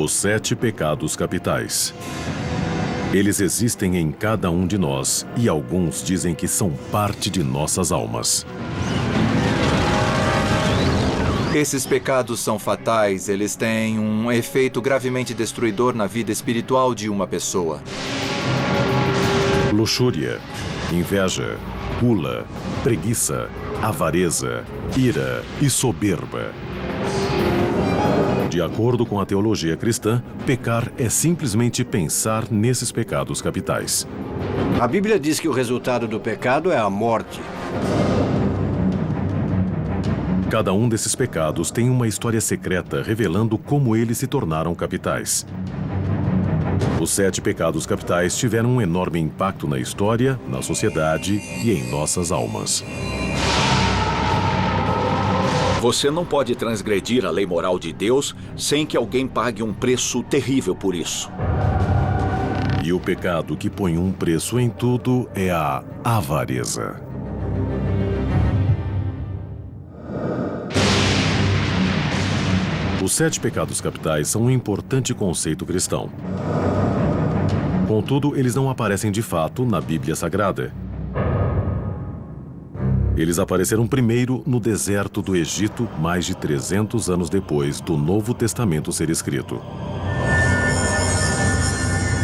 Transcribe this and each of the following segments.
Os 7 pecados capitais. Eles existem em cada um de nós e alguns dizem que são parte de nossas almas. Esses pecados são fatais, eles têm um efeito gravemente destruidor na vida espiritual de uma pessoa. Luxúria, inveja, gula, preguiça, avareza, ira e soberba. De acordo com a teologia cristã, pecar é simplesmente pensar nesses pecados capitais. A Bíblia diz que o resultado do pecado é a morte. Cada um desses pecados tem uma história secreta revelando como eles se tornaram capitais. Os 7 pecados capitais tiveram um enorme impacto na história, na sociedade e em nossas almas. Você não pode transgredir a lei moral de Deus sem que alguém pague um preço terrível por isso. E o pecado que põe um preço em tudo é a avareza. Os 7 pecados capitais são um importante conceito cristão. Contudo, eles não aparecem de fato na Bíblia Sagrada. Eles apareceram primeiro no deserto do Egito, mais de 300 anos depois do Novo Testamento ser escrito.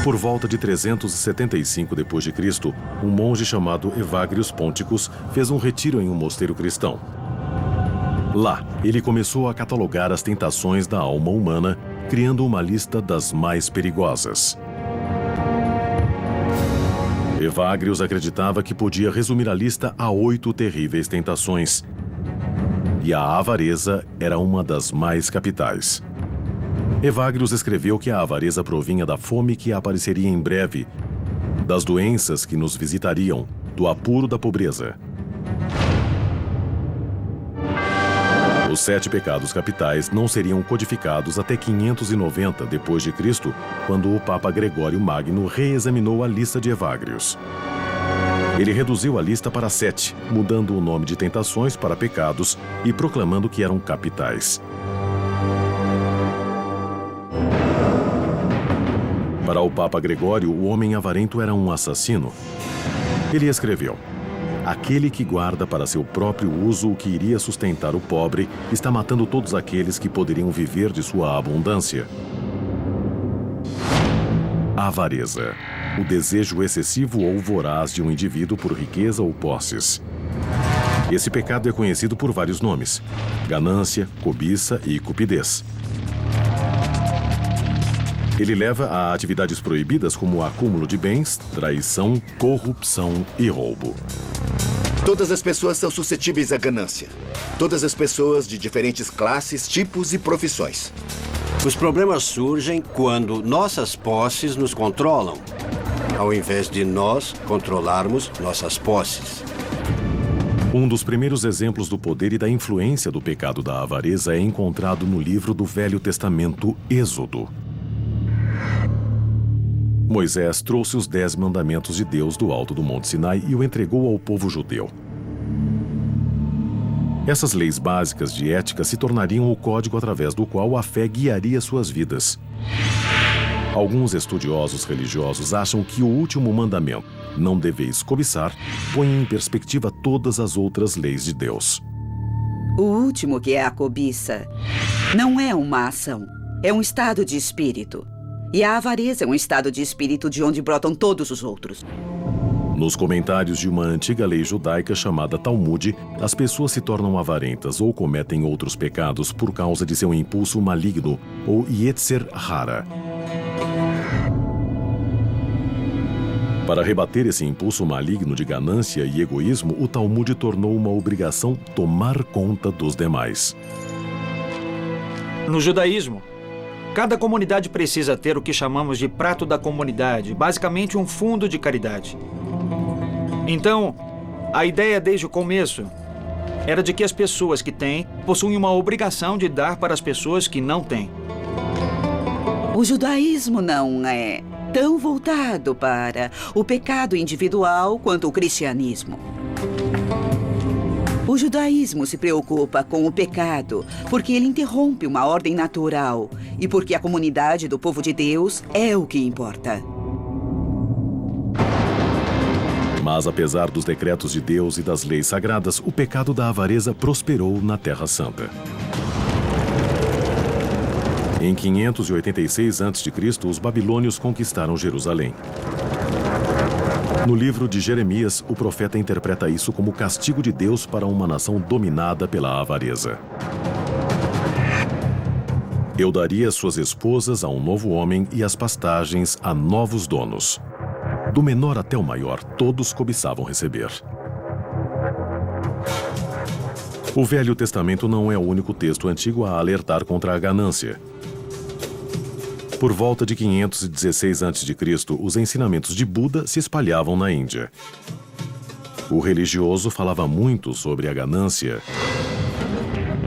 Por volta de 375 d.C., um monge chamado Evagrius Ponticus fez um retiro em um mosteiro cristão. Lá, ele começou a catalogar as tentações da alma humana, criando uma lista das mais perigosas. Evagrius acreditava que podia resumir a lista a 8 terríveis tentações. E a avareza era uma das mais capitais. Evagrius escreveu que a avareza provinha da fome que apareceria em breve, das doenças que nos visitariam, do apuro da pobreza. Os 7 pecados capitais não seriam codificados até 590 d.C., quando o Papa Gregório Magno reexaminou a lista de Evagrius. Ele reduziu a lista para 7, mudando o nome de tentações para pecados e proclamando que eram capitais. Para o Papa Gregório, o homem avarento era um assassino. Ele escreveu: aquele que guarda para seu próprio uso o que iria sustentar o pobre está matando todos aqueles que poderiam viver de sua abundância. A avareza, o desejo excessivo ou voraz de um indivíduo por riqueza ou posses. Esse pecado é conhecido por vários nomes: ganância, cobiça e cupidez. Ele leva a atividades proibidas como o acúmulo de bens, traição, corrupção e roubo. Todas as pessoas são suscetíveis à ganância. Todas as pessoas de diferentes classes, tipos e profissões. Os problemas surgem quando nossas posses nos controlam, ao invés de nós controlarmos nossas posses. Um dos primeiros exemplos do poder e da influência do pecado da avareza é encontrado no livro do Velho Testamento, Êxodo. Moisés trouxe os 10 mandamentos de Deus do alto do Monte Sinai e o entregou ao povo judeu. Essas leis básicas de ética se tornariam o código através do qual a fé guiaria suas vidas. Alguns estudiosos religiosos acham que o último mandamento, não deveis cobiçar, põe em perspectiva todas as outras leis de Deus. O último, que é a cobiça, não é uma ação, é um estado de espírito. E a avareza é um estado de espírito de onde brotam todos os outros. Nos comentários de uma antiga lei judaica chamada Talmud, as pessoas se tornam avarentas ou cometem outros pecados por causa de seu impulso maligno, ou Yetzer Hara. Para rebater esse impulso maligno de ganância e egoísmo, o Talmud tornou uma obrigação tomar conta dos demais. No judaísmo, cada comunidade precisa ter o que chamamos de prato da comunidade, basicamente um fundo de caridade. Então, a ideia desde o começo era de que as pessoas que têm possuem uma obrigação de dar para as pessoas que não têm. O judaísmo não é tão voltado para o pecado individual quanto o cristianismo. O judaísmo se preocupa com o pecado porque ele interrompe uma ordem natural e porque a comunidade do povo de Deus é o que importa. Mas apesar dos decretos de Deus e das leis sagradas, o pecado da avareza prosperou na Terra Santa. Em 586 a.C., os babilônios conquistaram Jerusalém. No livro de Jeremias, o profeta interpreta isso como castigo de Deus para uma nação dominada pela avareza. Eu daria suas esposas a um novo homem e as pastagens a novos donos. Do menor até o maior, todos cobiçavam receber. O Velho Testamento não é o único texto antigo a alertar contra a ganância. Por volta de 516 a.C., os ensinamentos de Buda se espalhavam na Índia. O religioso falava muito sobre a ganância.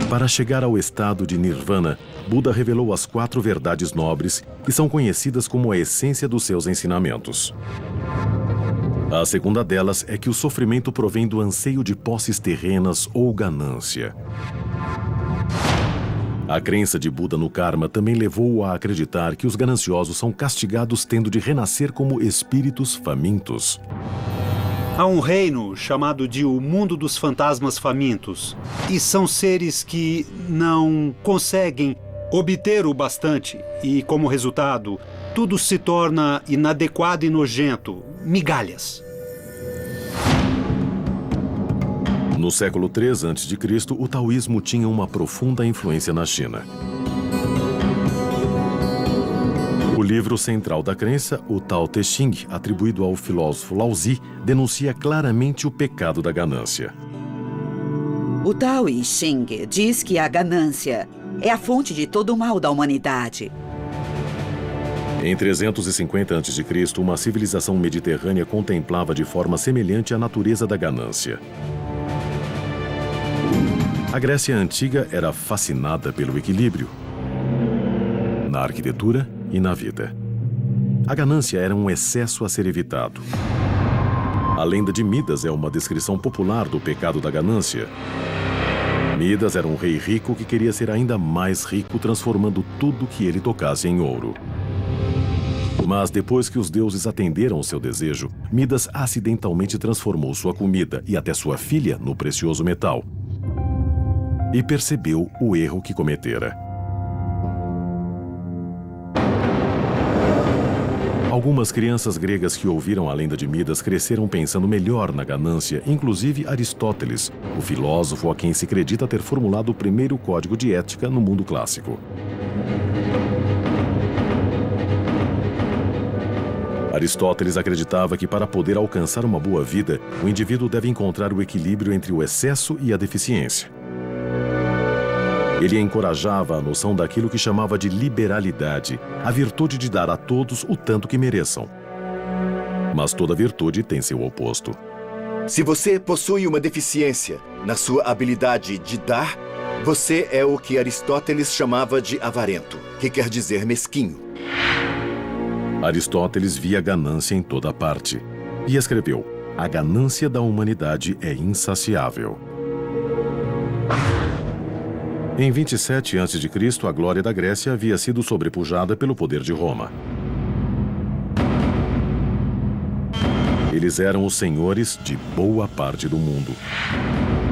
Para chegar ao estado de Nirvana, Buda revelou as 4 verdades nobres que são conhecidas como a essência dos seus ensinamentos. A segunda delas é que o sofrimento provém do anseio de posses terrenas ou ganância. A crença de Buda no karma também levou-o a acreditar que os gananciosos são castigados tendo de renascer como espíritos famintos. Há um reino chamado de o mundo dos fantasmas famintos. E são seres que não conseguem obter o bastante. E, como resultado, tudo se torna inadequado e nojento. Migalhas. No século III a.C., o taoísmo tinha uma profunda influência na China. O livro central da crença, o Tao Te Ching, atribuído ao filósofo Laozi, denuncia claramente o pecado da ganância. O Tao Te Ching diz que a ganância é a fonte de todo o mal da humanidade. Em 350 a.C., uma civilização mediterrânea contemplava de forma semelhante a natureza da ganância. A Grécia Antiga era fascinada pelo equilíbrio, na arquitetura e na vida. A ganância era um excesso a ser evitado. A lenda de Midas é uma descrição popular do pecado da ganância. Midas era um rei rico que queria ser ainda mais rico, transformando tudo que ele tocasse em ouro. Mas depois que os deuses atenderam ao seu desejo, Midas acidentalmente transformou sua comida e até sua filha no precioso metal. E percebeu o erro que cometera. Algumas crianças gregas que ouviram a lenda de Midas cresceram pensando melhor na ganância, inclusive Aristóteles, o filósofo a quem se acredita ter formulado o primeiro código de ética no mundo clássico. Aristóteles acreditava que para poder alcançar uma boa vida, o indivíduo deve encontrar o equilíbrio entre o excesso e a deficiência. Ele encorajava a noção daquilo que chamava de liberalidade, a virtude de dar a todos o tanto que mereçam. Mas toda virtude tem seu oposto. Se você possui uma deficiência na sua habilidade de dar, você é o que Aristóteles chamava de avarento, que quer dizer mesquinho. Aristóteles via ganância em toda parte e escreveu: "A ganância da humanidade é insaciável." Em 27 a.C., a glória da Grécia havia sido sobrepujada pelo poder de Roma. Eles eram os senhores de boa parte do mundo.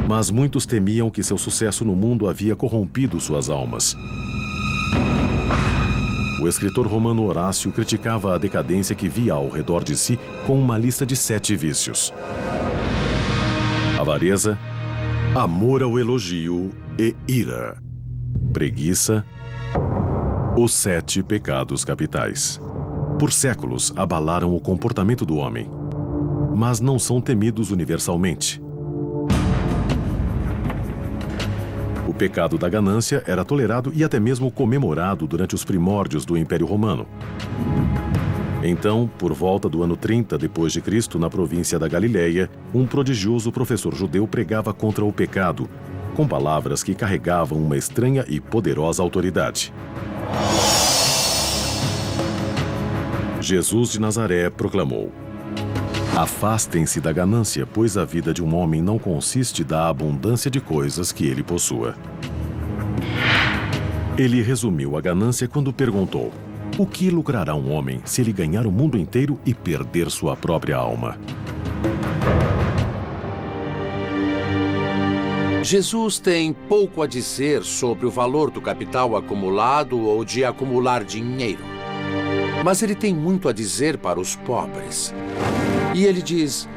Mas muitos temiam que seu sucesso no mundo havia corrompido suas almas. O escritor romano Horácio criticava a decadência que via ao redor de si com uma lista de 7 vícios: avareza, amor ao elogio e ira, preguiça, os 7 pecados capitais. Por séculos abalaram o comportamento do homem, mas não são temidos universalmente. O pecado da ganância era tolerado e até mesmo comemorado durante os primórdios do Império Romano. Então, por volta do ano 30 d.C., na província da Galileia, um prodigioso professor judeu pregava contra o pecado, com palavras que carregavam uma estranha e poderosa autoridade. Jesus de Nazaré proclamou: Afastem-se da ganância, pois a vida de um homem não consiste da abundância de coisas que ele possua. Ele resumiu a ganância quando perguntou: o que lucrará um homem se ele ganhar o mundo inteiro e perder sua própria alma? Jesus tem pouco a dizer sobre o valor do capital acumulado ou de acumular dinheiro. Mas ele tem muito a dizer para os pobres. E ele diz: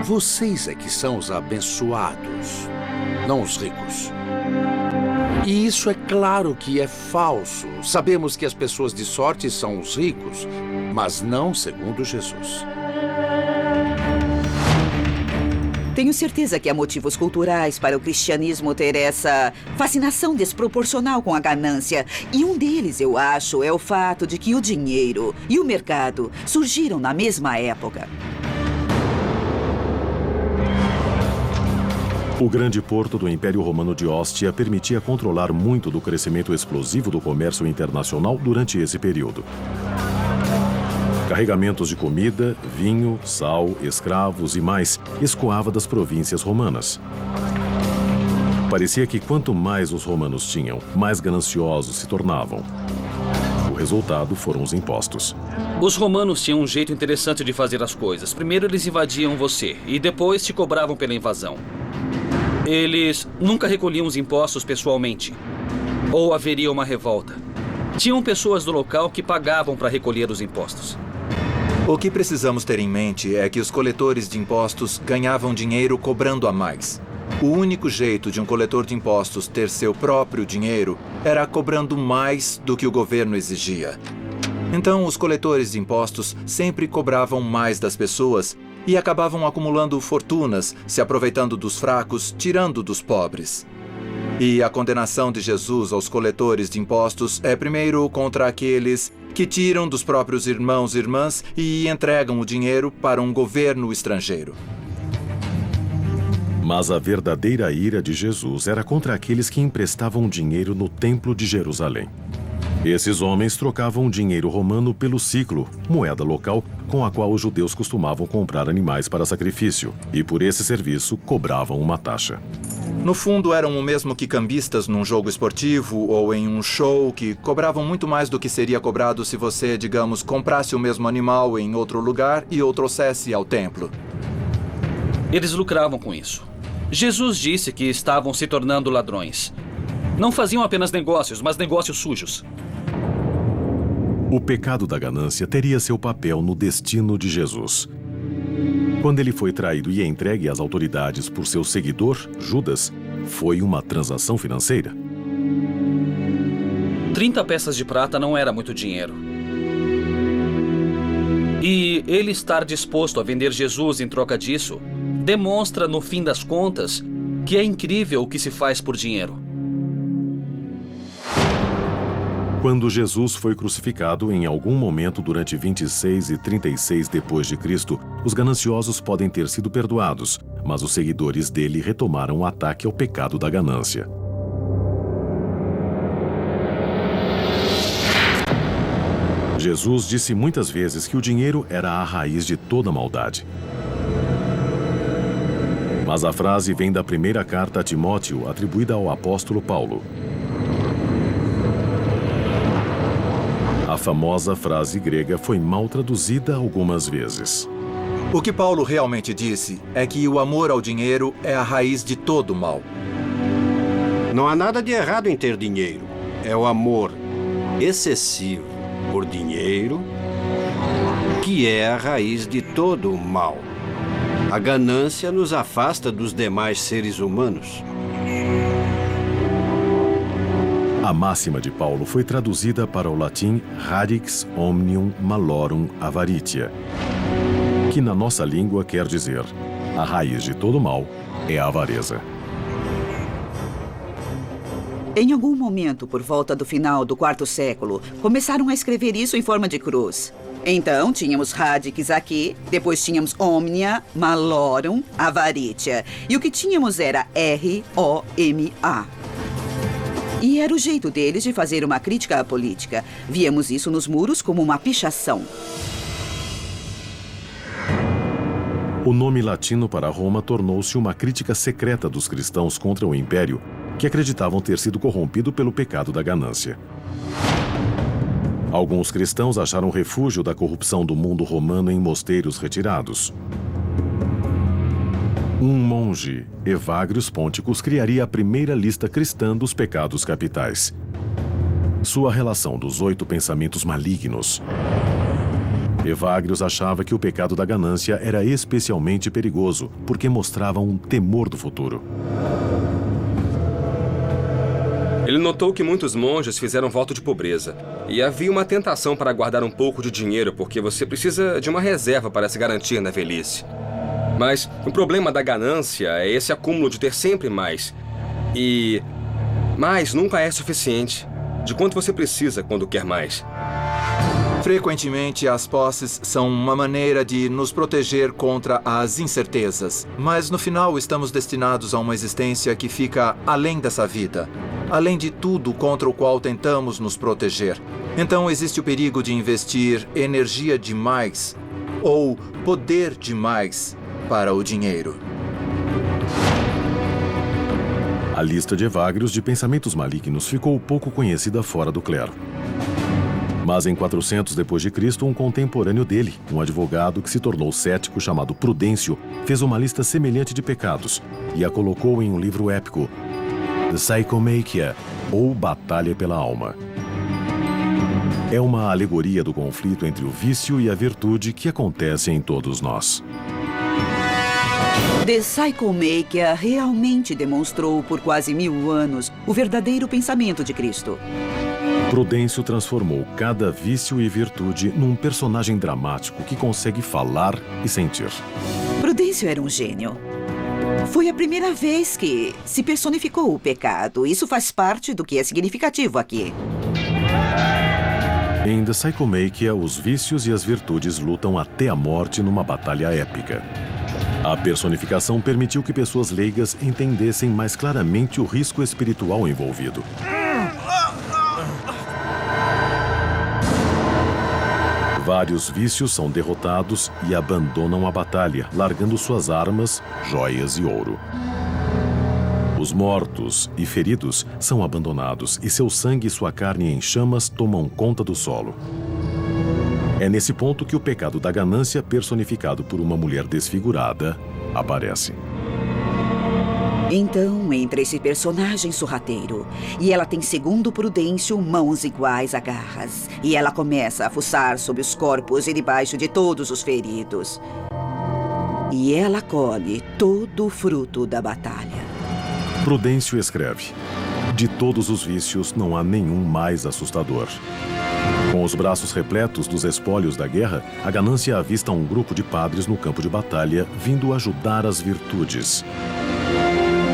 vocês é que são os abençoados, não os ricos. E isso é claro que é falso. Sabemos que as pessoas de sorte são os ricos, mas não segundo Jesus. Tenho certeza que há motivos culturais para o cristianismo ter essa fascinação desproporcional com a ganância. E um deles, eu acho, é o fato de que o dinheiro e o mercado surgiram na mesma época. O grande porto do Império Romano de Ostia permitia controlar muito do crescimento explosivo do comércio internacional durante esse período. Carregamentos de comida, vinho, sal, escravos e mais escoava das províncias romanas. Parecia que quanto mais os romanos tinham, mais gananciosos se tornavam. O resultado foram os impostos. Os romanos tinham um jeito interessante de fazer as coisas. Primeiro eles invadiam você e depois te cobravam pela invasão. Eles nunca recolhiam os impostos pessoalmente. Ou haveria uma revolta. Tinham pessoas do local que pagavam para recolher os impostos. O que precisamos ter em mente é que os coletores de impostos ganhavam dinheiro cobrando a mais. O único jeito de um coletor de impostos ter seu próprio dinheiro era cobrando mais do que o governo exigia. Então, os coletores de impostos sempre cobravam mais das pessoas e acabavam acumulando fortunas, se aproveitando dos fracos, tirando dos pobres. E a condenação de Jesus aos coletores de impostos é primeiro contra aqueles que tiram dos próprios irmãos e irmãs e entregam o dinheiro para um governo estrangeiro. Mas a verdadeira ira de Jesus era contra aqueles que emprestavam dinheiro no Templo de Jerusalém. Esses homens trocavam o dinheiro romano pelo siclo, moeda local com a qual os judeus costumavam comprar animais para sacrifício, e por esse serviço cobravam uma taxa. No fundo, eram o mesmo que cambistas num jogo esportivo ou em um show, que cobravam muito mais do que seria cobrado se você, digamos, comprasse o mesmo animal em outro lugar e o trouxesse ao templo. Eles lucravam com isso. Jesus disse que estavam se tornando ladrões. Não faziam apenas negócios, mas negócios sujos. O pecado da ganância teria seu papel no destino de Jesus. Quando ele foi traído e entregue às autoridades por seu seguidor, Judas, foi uma transação financeira. 30 peças de prata não era muito dinheiro. E ele estar disposto a vender Jesus em troca disso demonstra, no fim das contas, que é incrível o que se faz por dinheiro. Quando Jesus foi crucificado, em algum momento durante 26 e 36 depois de Cristo, os gananciosos podem ter sido perdoados, mas os seguidores dele retomaram o ataque ao pecado da ganância. Jesus disse muitas vezes que o dinheiro era a raiz de toda maldade. Mas a frase vem da primeira carta a Timóteo, atribuída ao apóstolo Paulo. A famosa frase grega foi mal traduzida algumas vezes. O que Paulo realmente disse é que o amor ao dinheiro é a raiz de todo mal. Não há nada de errado em ter dinheiro. É o amor excessivo por dinheiro que é a raiz de todo o mal. A ganância nos afasta dos demais seres humanos. A máxima de Paulo foi traduzida para o latim radix omnium malorum avaritia, que na nossa língua quer dizer: a raiz de todo mal é a avareza. Em algum momento, por volta do final do quarto século, começaram a escrever isso em forma de cruz. Então, tínhamos radix aqui, depois tínhamos omnia malorum avaritia, e o que tínhamos era R-O-M-A. E era o jeito deles de fazer uma crítica à política. Víamos isso nos muros como uma pichação. O nome latino para Roma tornou-se uma crítica secreta dos cristãos contra o império, que acreditavam ter sido corrompido pelo pecado da ganância. Alguns cristãos acharam refúgio da corrupção do mundo romano em mosteiros retirados. Um monge, Evagrius Ponticus, criaria a primeira lista cristã dos pecados capitais. Sua relação dos 8 pensamentos malignos. Evagrius achava que o pecado da ganância era especialmente perigoso, porque mostrava um temor do futuro. Ele notou que muitos monges fizeram voto de pobreza. E havia uma tentação para guardar um pouco de dinheiro, porque você precisa de uma reserva para se garantir na velhice. Mas o problema da ganância é esse acúmulo de ter sempre mais. E mais nunca é suficiente. De quanto você precisa quando quer mais. Frequentemente, as posses são uma maneira de nos proteger contra as incertezas. Mas no final, estamos destinados a uma existência que fica além dessa vida. Além de tudo contra o qual tentamos nos proteger. Então, existe o perigo de investir energia demais ou poder demais para o dinheiro. A lista de Evagrius de pensamentos malignos ficou pouco conhecida fora do clero. Mas em 400 d.C., um contemporâneo dele, um advogado que se tornou cético chamado Prudêncio, fez uma lista semelhante de pecados e a colocou em um livro épico, The Psychomachia, ou Batalha pela Alma. É uma alegoria do conflito entre o vício e a virtude que acontece em todos nós. The Psychomachia realmente demonstrou por quase 1000 anos o verdadeiro pensamento de Cristo. Prudêncio transformou cada vício e virtude num personagem dramático que consegue falar e sentir. Prudêncio era um gênio. Foi a primeira vez que se personificou o pecado. Isso faz parte do que é significativo aqui. Em The Psychomachia, os vícios e as virtudes lutam até a morte numa batalha épica. A personificação permitiu que pessoas leigas entendessem mais claramente o risco espiritual envolvido. Vários vícios são derrotados e abandonam a batalha, largando suas armas, joias e ouro. Os mortos e feridos são abandonados e seu sangue e sua carne em chamas tomam conta do solo. É nesse ponto que o pecado da ganância, personificado por uma mulher desfigurada, aparece. Então entra esse personagem sorrateiro. E ela tem, segundo Prudêncio, mãos iguais a garras. E ela começa a fuçar sob os corpos e debaixo de todos os feridos. E ela colhe todo o fruto da batalha. Prudêncio escreve: de todos os vícios, não há nenhum mais assustador. Com os braços repletos dos espólios da guerra, a ganância avista um grupo de padres no campo de batalha vindo ajudar as virtudes.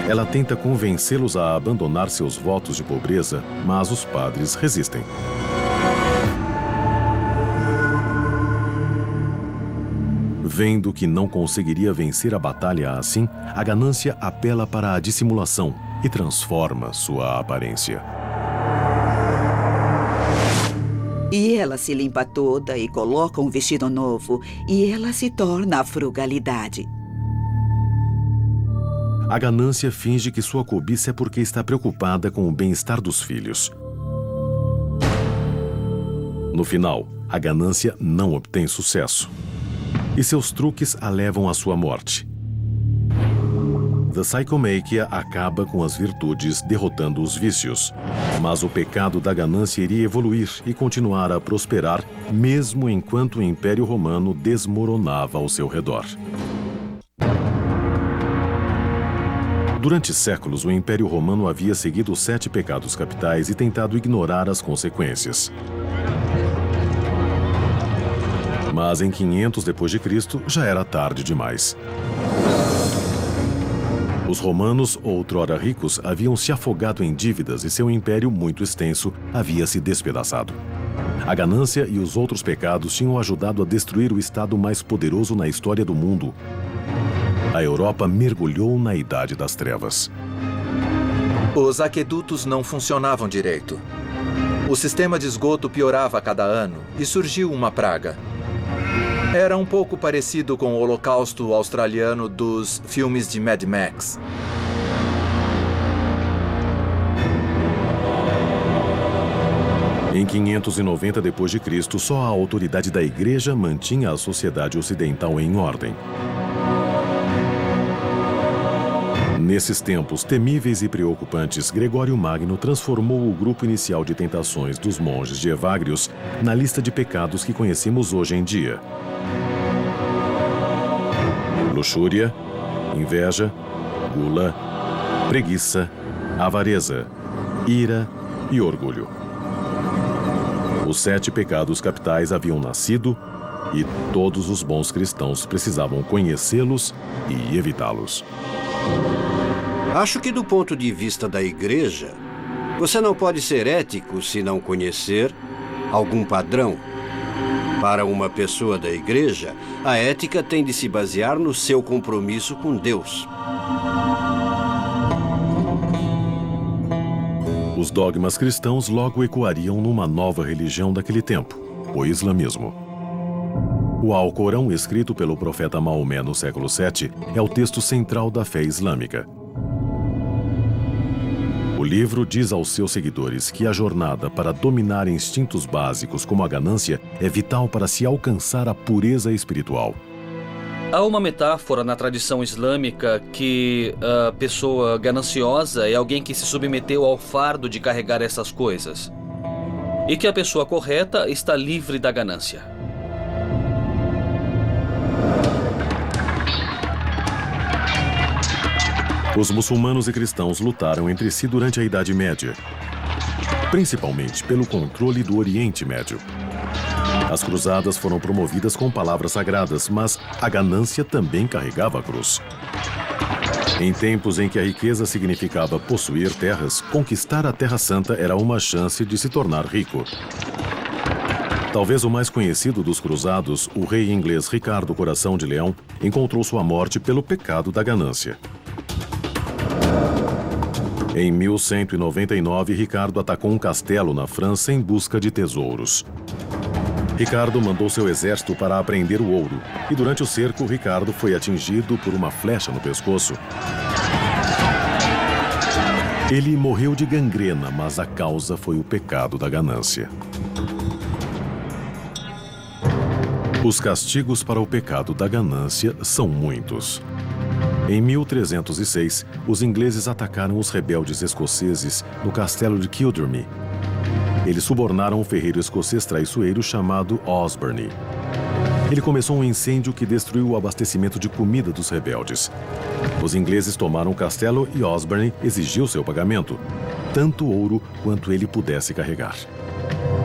Ela tenta convencê-los a abandonar seus votos de pobreza, mas os padres resistem. Vendo que não conseguiria vencer a batalha assim, a ganância apela para a dissimulação e transforma sua aparência. E ela se limpa toda e coloca um vestido novo, e ela se torna a frugalidade. A ganância finge que sua cobiça é porque está preocupada com o bem-estar dos filhos. No final, a ganância não obtém sucesso. E seus truques a levam à sua morte. The Psychomachia acaba com as virtudes, derrotando os vícios. Mas o pecado da ganância iria evoluir e continuar a prosperar, mesmo enquanto o Império Romano desmoronava ao seu redor. Durante séculos, o Império Romano havia seguido os 7 pecados capitais e tentado ignorar as consequências. Mas em 500 d.C. já era tarde demais. Os romanos, outrora ricos, haviam se afogado em dívidas e seu império, muito extenso, havia se despedaçado. A ganância e os outros pecados tinham ajudado a destruir o estado mais poderoso na história do mundo. A Europa mergulhou na Idade das Trevas. Os aquedutos não funcionavam direito. O sistema de esgoto piorava a cada ano e surgiu uma praga. Era um pouco parecido com o Holocausto australiano dos filmes de Mad Max. Em 590 d.C., só a autoridade da Igreja mantinha a sociedade ocidental em ordem. Nesses tempos temíveis e preocupantes, Gregório Magno transformou o grupo inicial de tentações dos monges de Evagrius na lista de pecados que conhecemos hoje em dia: luxúria, inveja, gula, preguiça, avareza, ira e orgulho. Os 7 pecados capitais haviam nascido e todos os bons cristãos precisavam conhecê-los e evitá-los. Acho que do ponto de vista da Igreja, você não pode ser ético se não conhecer algum padrão. Para uma pessoa da Igreja, a ética tem de se basear no seu compromisso com Deus. Os dogmas cristãos logo ecoariam numa nova religião daquele tempo, o islamismo. O Alcorão, escrito pelo profeta Maomé no século VII, é o texto central da fé islâmica. O livro diz aos seus seguidores que a jornada para dominar instintos básicos como a ganância é vital para se alcançar a pureza espiritual. Há uma metáfora na tradição islâmica que a pessoa gananciosa é alguém que se submeteu ao fardo de carregar essas coisas. E que a pessoa correta está livre da ganância. Os muçulmanos e cristãos lutaram entre si durante a Idade Média, principalmente pelo controle do Oriente Médio. As cruzadas foram promovidas com palavras sagradas, mas a ganância também carregava a cruz. Em tempos em que a riqueza significava possuir terras, conquistar a Terra Santa era uma chance de se tornar rico. Talvez o mais conhecido dos cruzados, o rei inglês Ricardo Coração de Leão, encontrou sua morte pelo pecado da ganância. Em 1199, Ricardo atacou um castelo na França em busca de tesouros. Ricardo mandou seu exército para apreender o ouro, e durante o cerco, Ricardo foi atingido por uma flecha no pescoço. Ele morreu de gangrena, mas a causa foi o pecado da ganância. Os castigos para o pecado da ganância são muitos. Em 1306, os ingleses atacaram os rebeldes escoceses no castelo de Kildrummy. Eles subornaram um ferreiro escocês traiçoeiro chamado Osborne. Ele começou um incêndio que destruiu o abastecimento de comida dos rebeldes. Os ingleses tomaram o castelo e Osborne exigiu seu pagamento, tanto ouro quanto ele pudesse carregar.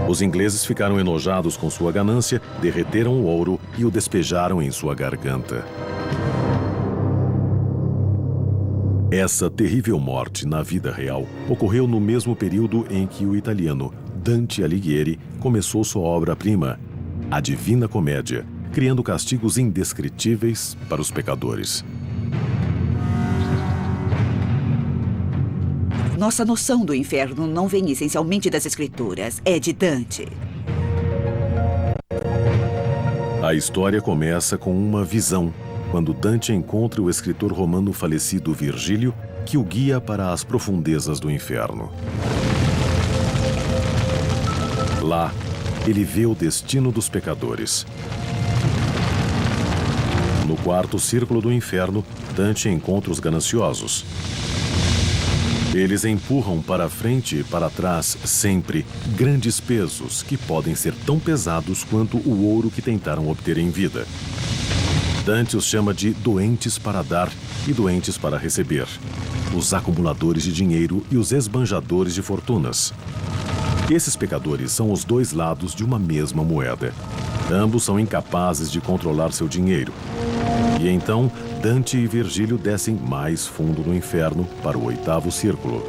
Os ingleses ficaram enojados com sua ganância, derreteram o ouro e o despejaram em sua garganta. Essa terrível morte na vida real ocorreu no mesmo período em que o italiano Dante Alighieri começou sua obra-prima, A Divina Comédia, criando castigos indescritíveis para os pecadores. Nossa noção do inferno não vem essencialmente das escrituras, é de Dante. A história começa com uma visão, quando Dante encontra o escritor romano falecido Virgílio, que o guia para as profundezas do inferno. Lá, ele vê o destino dos pecadores. No quarto círculo do inferno, Dante encontra os gananciosos. Eles empurram para frente e para trás, sempre, grandes pesos que podem ser tão pesados quanto o ouro que tentaram obter em vida. Dante os chama de doentes para dar e doentes para receber, os acumuladores de dinheiro e os esbanjadores de fortunas. Esses pecadores são os dois lados de uma mesma moeda. Ambos são incapazes de controlar seu dinheiro. E então, Dante e Virgílio descem mais fundo no inferno para o oitavo círculo.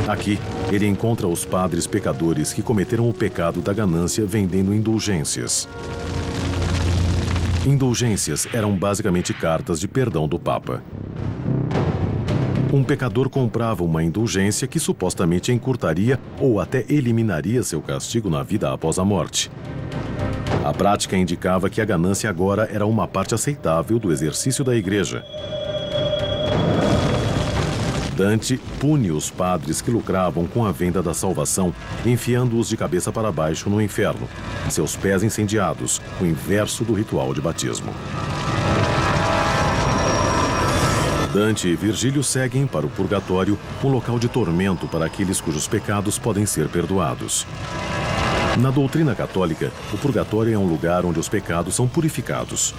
Aqui, ele encontra os padres pecadores que cometeram o pecado da ganância vendendo indulgências. Indulgências eram basicamente cartas de perdão do Papa. Um pecador comprava uma indulgência que supostamente encurtaria ou até eliminaria seu castigo na vida após a morte. A prática indicava que a ganância agora era uma parte aceitável do exercício da igreja. Dante pune os padres que lucravam com a venda da salvação, enfiando-os de cabeça para baixo no inferno, seus pés incendiados, o inverso do ritual de batismo. Dante e Virgílio seguem para o purgatório, um local de tormento para aqueles cujos pecados podem ser perdoados. Na doutrina católica, o purgatório é um lugar onde os pecados são purificados.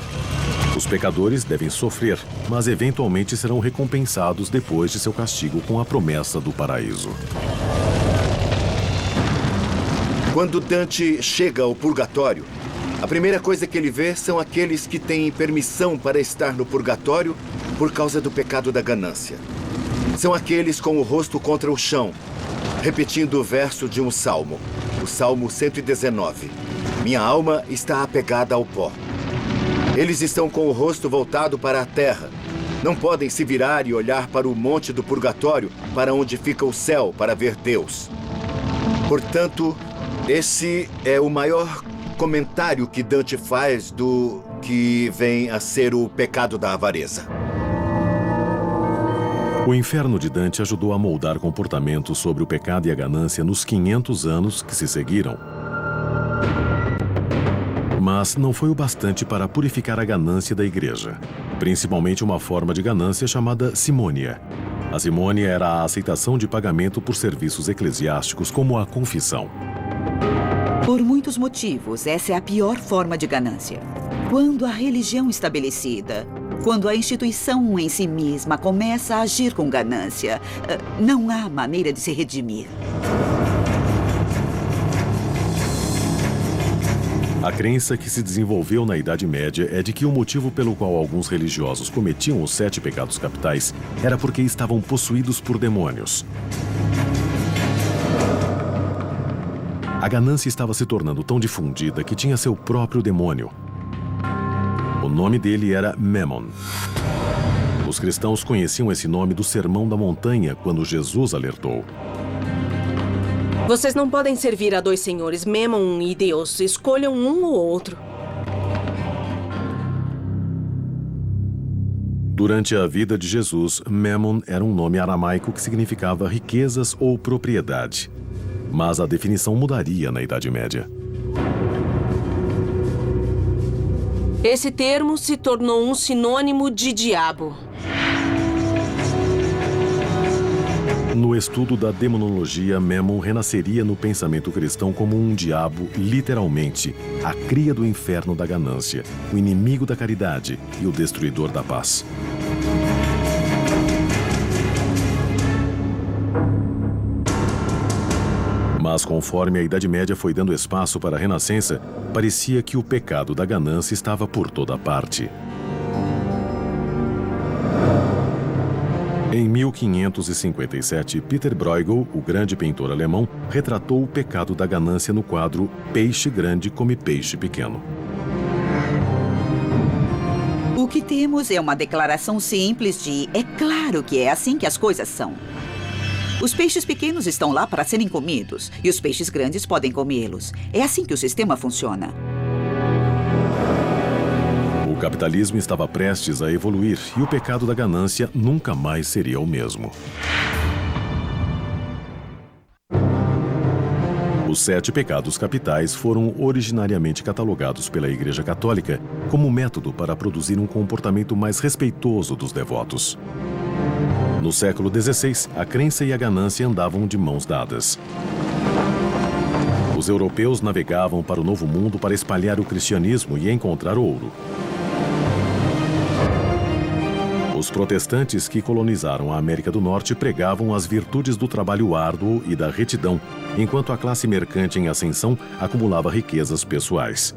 Os pecadores devem sofrer, mas eventualmente serão recompensados depois de seu castigo com a promessa do paraíso. Quando Dante chega ao purgatório, a primeira coisa que ele vê são aqueles que têm permissão para estar no purgatório por causa do pecado da ganância. São aqueles com o rosto contra o chão, repetindo o verso de um salmo, o Salmo 119. Minha alma está apegada ao pó. Eles estão com o rosto voltado para a terra. Não podem se virar e olhar para o monte do purgatório, para onde fica o céu, para ver Deus. Portanto, esse é o maior comentário que Dante faz do que vem a ser o pecado da avareza. O inferno de Dante ajudou a moldar comportamentos sobre o pecado e a ganância nos 500 anos que se seguiram. Mas não foi o bastante para purificar a ganância da igreja, principalmente uma forma de ganância chamada simônia. A simônia era a aceitação de pagamento por serviços eclesiásticos, como a confissão. Por muitos motivos, essa é a pior forma de ganância. Quando a religião estabelecida, quando a instituição em si mesma começa a agir com ganância, não há maneira de se redimir. A crença que se desenvolveu na Idade Média é de que o motivo pelo qual alguns religiosos cometiam os 7 pecados capitais era porque estavam possuídos por demônios. A ganância estava se tornando tão difundida que tinha seu próprio demônio. O nome dele era Memon. Os cristãos conheciam esse nome do Sermão da Montanha, quando Jesus alertou: vocês não podem servir a 2 senhores, Memon e Deus. Escolham um ou outro. Durante a vida de Jesus, Memon era um nome aramaico que significava riquezas ou propriedade. Mas a definição mudaria na Idade Média. Esse termo se tornou um sinônimo de diabo. No estudo da demonologia, Memon renasceria no pensamento cristão como um diabo, literalmente, a cria do inferno da ganância, o inimigo da caridade e o destruidor da paz. Mas conforme a Idade Média foi dando espaço para a Renascença, parecia que o pecado da ganância estava por toda parte. Em 1557, Peter Bruegel, o grande pintor alemão, retratou o pecado da ganância no quadro Peixe Grande Come Peixe Pequeno. O que temos é uma declaração simples de é claro que é assim que as coisas são. Os peixes pequenos estão lá para serem comidos e os peixes grandes podem comê-los. É assim que o sistema funciona. O capitalismo estava prestes a evoluir e o pecado da ganância nunca mais seria o mesmo. Os 7 pecados capitais foram originariamente catalogados pela Igreja Católica como método para produzir um comportamento mais respeitoso dos devotos. No século XVI, a crença e a ganância andavam de mãos dadas. Os europeus navegavam para o Novo Mundo para espalhar o cristianismo e encontrar ouro. Os protestantes que colonizaram a América do Norte pregavam as virtudes do trabalho árduo e da retidão, enquanto a classe mercante em ascensão acumulava riquezas pessoais.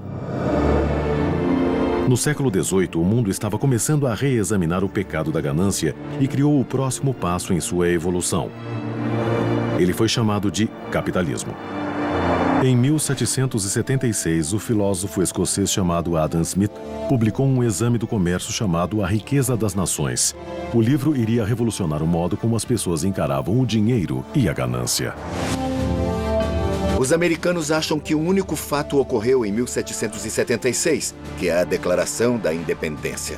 No século XVIII, o mundo estava começando a reexaminar o pecado da ganância e criou o próximo passo em sua evolução. Ele foi chamado de capitalismo. Em 1776, o filósofo escocês chamado Adam Smith publicou um exame do comércio chamado A Riqueza das Nações. O livro iria revolucionar o modo como as pessoas encaravam o dinheiro e a ganância. Os americanos acham que o único fato ocorreu em 1776, que é a Declaração da Independência.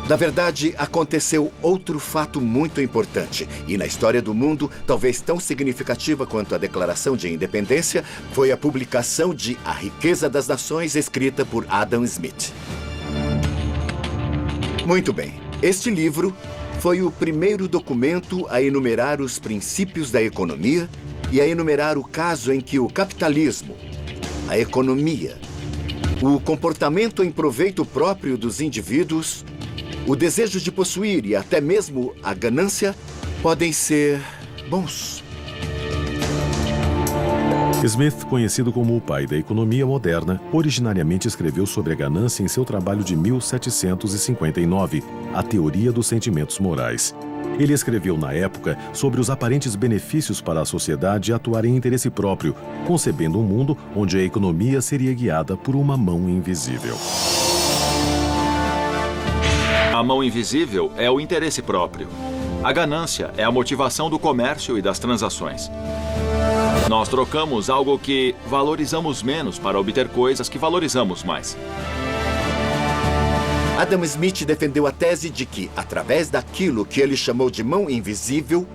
Na verdade, aconteceu outro fato muito importante, e na história do mundo, talvez tão significativa quanto a Declaração de Independência, foi a publicação de A Riqueza das Nações, escrita por Adam Smith. Muito bem, este livro foi o primeiro documento a enumerar os princípios da economia e a enumerar o caso em que o capitalismo, a economia, o comportamento em proveito próprio dos indivíduos, o desejo de possuir e até mesmo a ganância podem ser bons. Smith, conhecido como o pai da economia moderna, originariamente escreveu sobre a ganância em seu trabalho de 1759, A Teoria dos Sentimentos Morais. Ele escreveu, na época, sobre os aparentes benefícios para a sociedade atuar em interesse próprio, concebendo um mundo onde a economia seria guiada por uma mão invisível. A mão invisível é o interesse próprio. A ganância é a motivação do comércio e das transações. Nós trocamos algo que valorizamos menos para obter coisas que valorizamos mais. Adam Smith defendeu a tese de que, através daquilo que ele chamou de mão invisível,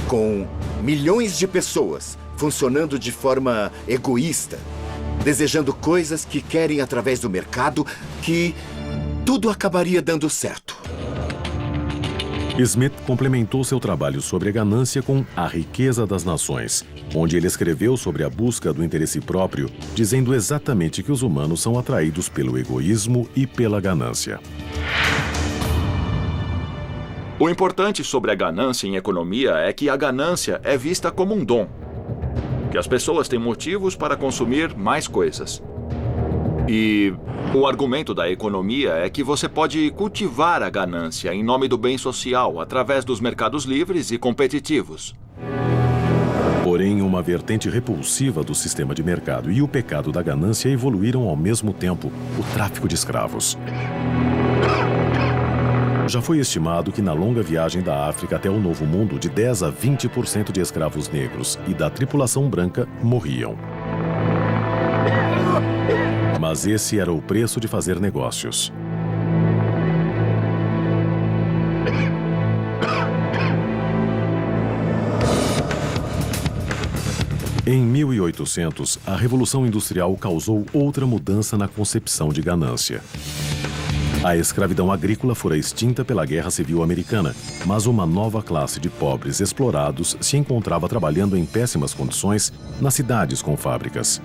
com milhões de pessoas funcionando de forma egoísta, desejando coisas que querem através do mercado, que tudo acabaria dando certo. Smith complementou seu trabalho sobre a ganância com A Riqueza das Nações, onde ele escreveu sobre a busca do interesse próprio, dizendo exatamente que os humanos são atraídos pelo egoísmo e pela ganância. O importante sobre a ganância em economia é que a ganância é vista como um dom, que as pessoas têm motivos para consumir mais coisas. E o argumento da economia é que você pode cultivar a ganância em nome do bem social através dos mercados livres e competitivos. Porém, uma vertente repulsiva do sistema de mercado e o pecado da ganância evoluíram ao mesmo tempo: o tráfico de escravos. Já foi estimado que na longa viagem da África até o Novo Mundo, de 10 a 20% de escravos negros e da tripulação branca morriam. Mas esse era o preço de fazer negócios. Em 1800, a Revolução Industrial causou outra mudança na concepção de ganância. A escravidão agrícola fora extinta pela Guerra Civil Americana, mas uma nova classe de pobres explorados se encontrava trabalhando em péssimas condições nas cidades com fábricas.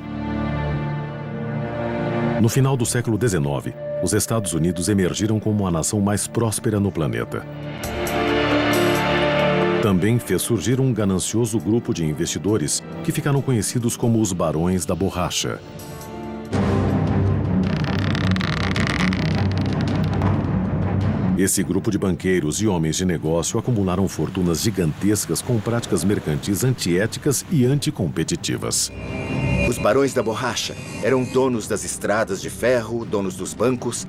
No final do século XIX, os Estados Unidos emergiram como a nação mais próspera no planeta. Também fez surgir um ganancioso grupo de investidores que ficaram conhecidos como os Barões da Borracha. Esse grupo de banqueiros e homens de negócio acumularam fortunas gigantescas com práticas mercantis antiéticas e anticompetitivas. Os Barões da Borracha eram donos das estradas de ferro, donos dos bancos.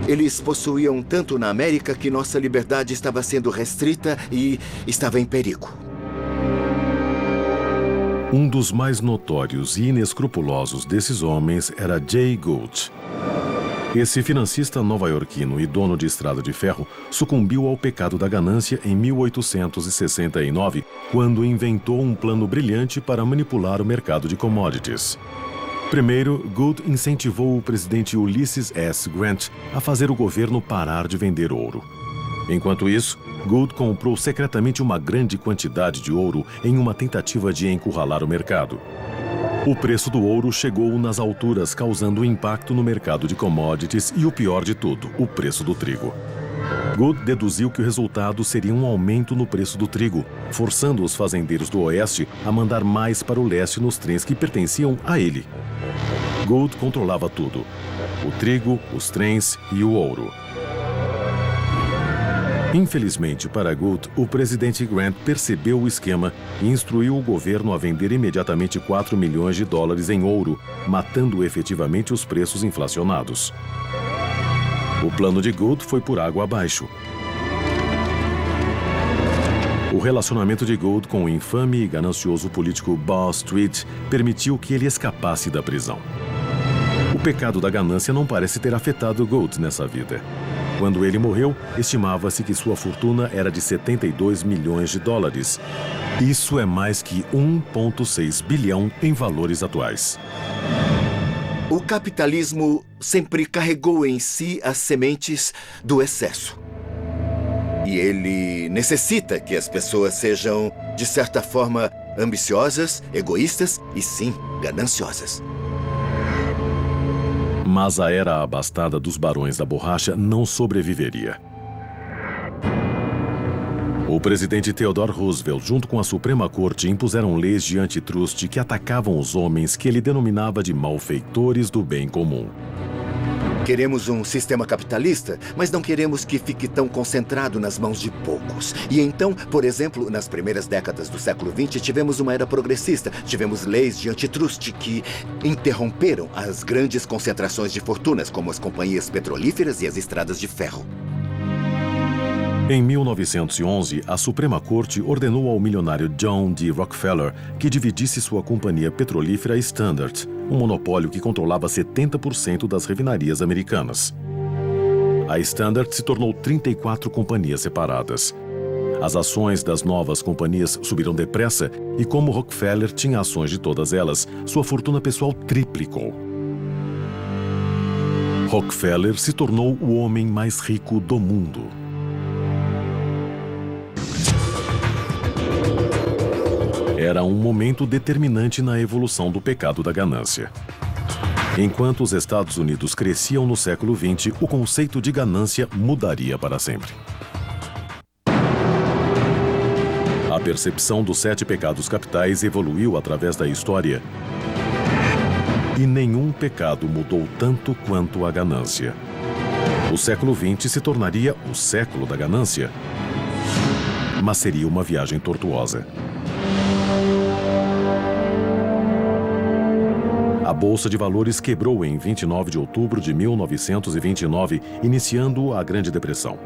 Eles possuíam tanto na América que nossa liberdade estava sendo restrita e estava em perigo. Um dos mais notórios e inescrupulosos desses homens era Jay Gould. Esse financista nova-iorquino e dono de estrada de ferro sucumbiu ao pecado da ganância em 1869, quando inventou um plano brilhante para manipular o mercado de commodities. Primeiro, Gould incentivou o presidente Ulysses S. Grant a fazer o governo parar de vender ouro. Enquanto isso, Gould comprou secretamente uma grande quantidade de ouro em uma tentativa de encurralar o mercado. O preço do ouro chegou nas alturas, causando impacto no mercado de commodities e, o pior de tudo, o preço do trigo. Gould deduziu que o resultado seria um aumento no preço do trigo, forçando os fazendeiros do oeste a mandar mais para o leste nos trens que pertenciam a ele. Gould controlava tudo: o trigo, os trens e o ouro. Infelizmente para Gould, o presidente Grant percebeu o esquema e instruiu o governo a vender imediatamente $4 milhões em ouro, matando efetivamente os preços inflacionados. O plano de Gould foi por água abaixo. O relacionamento de Gould com o infame e ganancioso político Ball Street permitiu que ele escapasse da prisão. O pecado da ganância não parece ter afetado Gould nessa vida. Quando ele morreu, estimava-se que sua fortuna era de 72 milhões de dólares. Isso é mais que 1,6 bilhão em valores atuais. O capitalismo sempre carregou em si as sementes do excesso. E ele necessita que as pessoas sejam, de certa forma, ambiciosas, egoístas e, sim, gananciosas. Mas a era abastada dos barões da borracha não sobreviveria. O presidente Theodore Roosevelt, junto com a Suprema Corte, impuseram leis de antitruste que atacavam os homens que ele denominava de malfeitores do bem comum. Queremos um sistema capitalista, mas não queremos que fique tão concentrado nas mãos de poucos. E então, por exemplo, nas primeiras décadas do século XX, tivemos uma era progressista. Tivemos leis de antitruste que interromperam as grandes concentrações de fortunas, como as companhias petrolíferas e as estradas de ferro. Em 1911, a Suprema Corte ordenou ao milionário John D. Rockefeller que dividisse sua companhia petrolífera Standard, um monopólio que controlava 70% das refinarias americanas. A Standard se tornou 34 companhias separadas. As ações das novas companhias subiram depressa e, como Rockefeller tinha ações de todas elas, sua fortuna pessoal triplicou. Rockefeller se tornou o homem mais rico do mundo. Era um momento determinante na evolução do pecado da ganância. Enquanto os Estados Unidos cresciam no século XX, o conceito de ganância mudaria para sempre. A percepção dos 7 pecados capitais evoluiu através da história. E nenhum pecado mudou tanto quanto a ganância. O século XX se tornaria o século da ganância. Mas seria uma viagem tortuosa. A Bolsa de Valores quebrou em 29 de outubro de 1929, iniciando a Grande Depressão.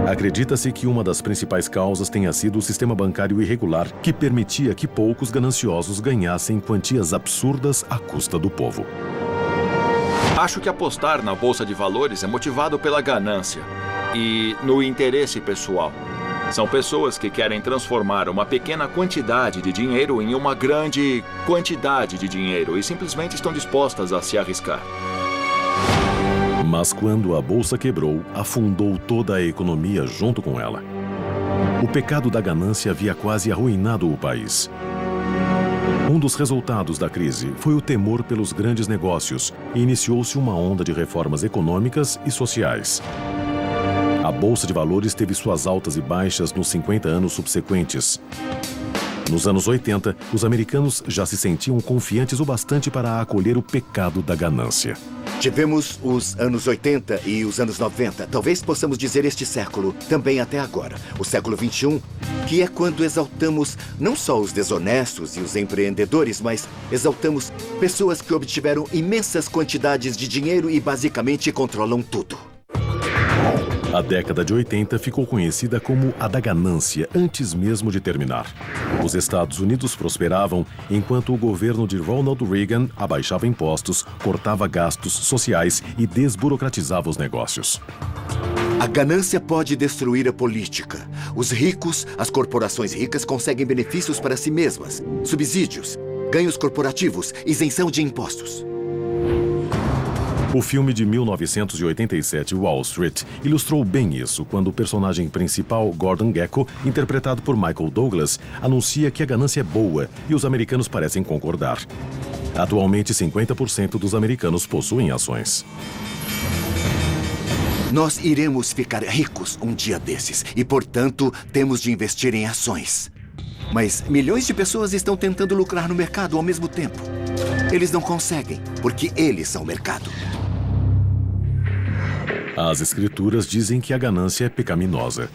Acredita-se que uma das principais causas tenha sido o sistema bancário irregular, que permitia que poucos gananciosos ganhassem quantias absurdas à custa do povo. Acho que apostar na Bolsa de Valores é motivado pela ganância e no interesse pessoal. São pessoas que querem transformar uma pequena quantidade de dinheiro em uma grande quantidade de dinheiro e simplesmente estão dispostas a se arriscar. Mas quando a bolsa quebrou, afundou toda a economia junto com ela. O pecado da ganância havia quase arruinado o país. Um dos resultados da crise foi o temor pelos grandes negócios e iniciou-se uma onda de reformas econômicas e sociais. A Bolsa de Valores teve suas altas e baixas nos 50 anos subsequentes. Nos anos 80, os americanos já se sentiam confiantes o bastante para acolher o pecado da ganância. Tivemos os anos 80 e os anos 90, talvez possamos dizer este século, também até agora, o século XXI, que é quando exaltamos não só os desonestos e os empreendedores, mas exaltamos pessoas que obtiveram imensas quantidades de dinheiro e basicamente controlam tudo. A década de 80 ficou conhecida como a da ganância, antes mesmo de terminar. Os Estados Unidos prosperavam enquanto o governo de Ronald Reagan abaixava impostos, cortava gastos sociais e desburocratizava os negócios. A ganância pode destruir a política. Os ricos, as corporações ricas conseguem benefícios para si mesmas, subsídios, ganhos corporativos, isenção de impostos. O filme de 1987, Wall Street, ilustrou bem isso quando o personagem principal, Gordon Gekko, interpretado por Michael Douglas, anuncia que a ganância é boa e os americanos parecem concordar. Atualmente, 50% dos americanos possuem ações. Nós iremos ficar ricos um dia desses e, portanto, temos de investir em ações. Mas milhões de pessoas estão tentando lucrar no mercado ao mesmo tempo. Eles não conseguem, porque eles são o mercado. As escrituras dizem que a ganância é pecaminosa.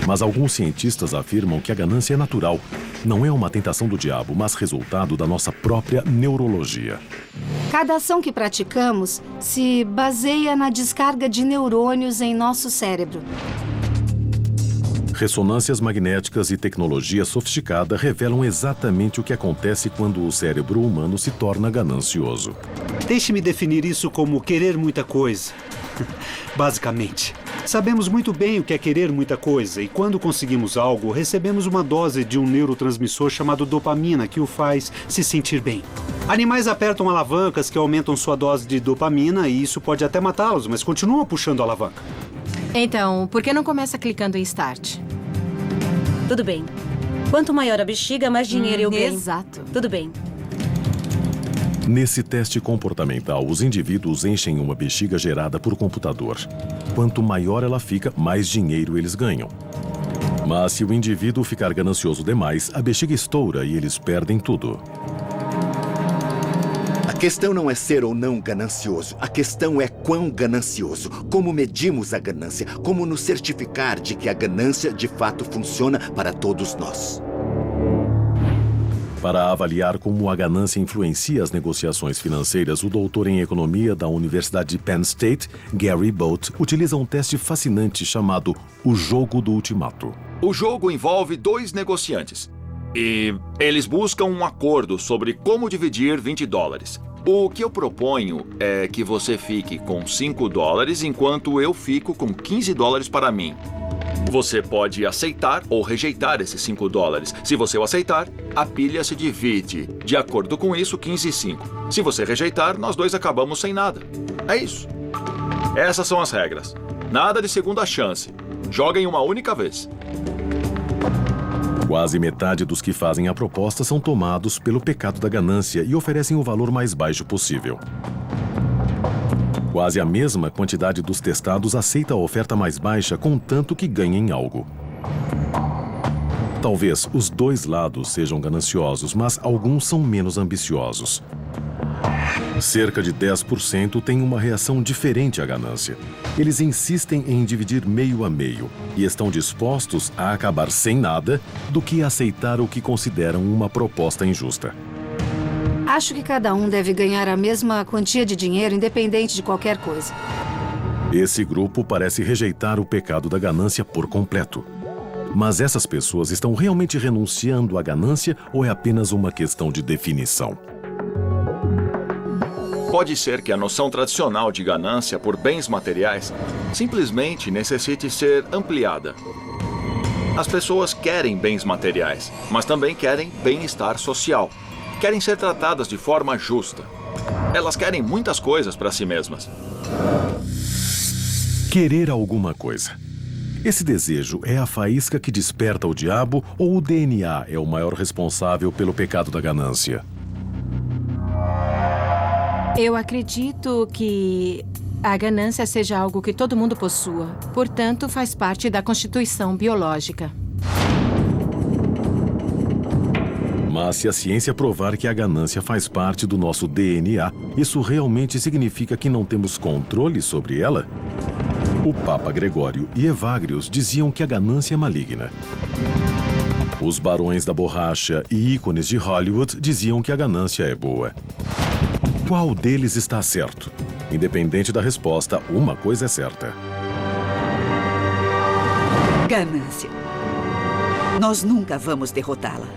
Mas alguns cientistas afirmam que a ganância é natural. Não é uma tentação do diabo, mas resultado da nossa própria neurologia. Cada ação que praticamos se baseia na descarga de neurônios em nosso cérebro. Ressonâncias magnéticas e tecnologia sofisticada revelam exatamente o que acontece quando o cérebro humano se torna ganancioso. Deixe-me definir isso como querer muita coisa. Basicamente, sabemos muito bem o que é querer muita coisa e quando conseguimos algo, recebemos uma dose de um neurotransmissor chamado dopamina que o faz se sentir bem. Animais apertam alavancas que aumentam sua dose de dopamina e isso pode até matá-los, mas continuam puxando a alavanca. Então, por que não começa clicando em Start? Tudo bem. Quanto maior a bexiga, mais dinheiro eu ganho. Exato. Tudo bem. Nesse teste comportamental, os indivíduos enchem uma bexiga gerada por computador. Quanto maior ela fica, mais dinheiro eles ganham. Mas se o indivíduo ficar ganancioso demais, a bexiga estoura e eles perdem tudo. A questão não é ser ou não ganancioso. A questão é quão ganancioso. Como medimos a ganância. Como nos certificar de que a ganância de fato funciona para todos nós. Para avaliar como a ganância influencia as negociações financeiras, o doutor em economia da Universidade de Penn State, Gary Bolt, utiliza um teste fascinante chamado o jogo do ultimato. O jogo envolve 2 negociantes e eles buscam um acordo sobre como dividir $20. O que eu proponho é que você fique com $5 enquanto eu fico com $15 para mim. Você pode aceitar ou rejeitar esses $5. Se você o aceitar, a pilha se divide. De acordo com isso, 15 e 5. Se você rejeitar, nós dois acabamos sem nada. É isso. Essas são as regras. Nada de segunda chance. Joguem uma única vez. Quase metade dos que fazem a proposta são tomados pelo pecado da ganância e oferecem o valor mais baixo possível. Quase a mesma quantidade dos testados aceita a oferta mais baixa, contanto que ganhem algo. Talvez os dois lados sejam gananciosos, mas alguns são menos ambiciosos. Cerca de 10% têm uma reação diferente à ganância. Eles insistem em dividir meio a meio e estão dispostos a acabar sem nada do que aceitar o que consideram uma proposta injusta. Acho que cada um deve ganhar a mesma quantia de dinheiro, independente de qualquer coisa. Esse grupo parece rejeitar o pecado da ganância por completo. Mas essas pessoas estão realmente renunciando à ganância ou é apenas uma questão de definição? Pode ser que a noção tradicional de ganância por bens materiais simplesmente necessite ser ampliada. As pessoas querem bens materiais, mas também querem bem-estar social. Querem ser tratadas de forma justa. Elas querem muitas coisas para si mesmas. Querer alguma coisa. Esse desejo é a faísca que desperta o diabo ou o DNA é o maior responsável pelo pecado da ganância? Eu acredito que a ganância seja algo que todo mundo possua. Portanto, faz parte da constituição biológica. Mas se a ciência provar que a ganância faz parte do nosso DNA, isso realmente significa que não temos controle sobre ela? O Papa Gregório e Evagrius diziam que a ganância é maligna. Os barões da borracha e ícones de Hollywood diziam que a ganância é boa. Qual deles está certo? Independente da resposta, uma coisa é certa. Ganância. Nós nunca vamos derrotá-la.